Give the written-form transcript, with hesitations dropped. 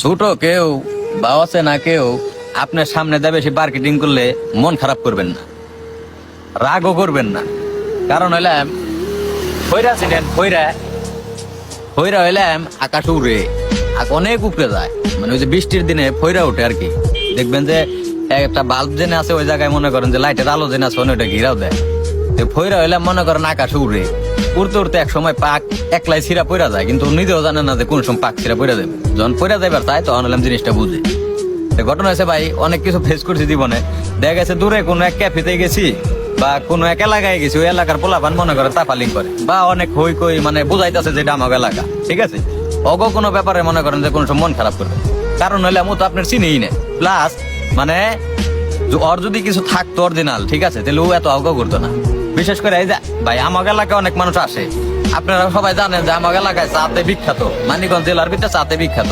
ছোট কেউ বা আছে না কেউ আপনার সামনে দেবে সে মার্কেটিং করলে মন খারাপ করবেন না, রাগও করবেন না। কারণ হইলাম ফইরা ছিলেন, ফইরা ফইরা হইলাম আকাশ উড়ে, অনেক উপরে যায়। মানে ওই যে বৃষ্টির দিনে ফইরা ওঠে আর কি। দেখবেন যে একটা বাল্ব জেনে আছে ওই জায়গায়, মনে করেন যে লাইটের আলো জেনে আছে ওটা ঘিরাও দেয়। ফইরা হইলাম মনে করেন আকাশ উড়ে, উড়তে উড়তে এক সময় পাক একলাই ছিঁড়া পড়া যায়, কিন্তু নিজেও জানে না যে কোন সময় পাক ছিঁড়া পড়া যাবে। যখন পড়া যাইবার চাই তখন হলাম জিনিসটা বুঝে। ঘটনা হয়েছে ভাই, অনেক কিছু ফেস করছি জীবনে। দেখা গেছে দূরে কোনো এক ক্যাফেতে গেছি বা কোনো এক এলাকায় গেছি, ওই এলাকার পোলাপান মনে করে তাফালিং করে বা অনেক হই কই, মানে বুঝাইতেছে যেটা আমার এলাকা, ঠিক আছে। অগ কোনো ব্যাপারে মনে করেন যে কোনো সময় মন খারাপ করবে, কারণ হলে আমি তো আপনার চিনিই না। প্লাস মানে ওর যদি কিছু থাকতো অরিজিনাল, ঠিক আছে, তাহলে ও এত অগ করতো না। বিশেষ করে এই যে ভাই আমার এলাকায় অনেক মানুষ আসে, আপনারা সবাই জানেন যে আমার এলাকায় চাতে বিখ্যাত, মানিকগঞ্জ জেলার ভিতরে চাতে বিখ্যাত।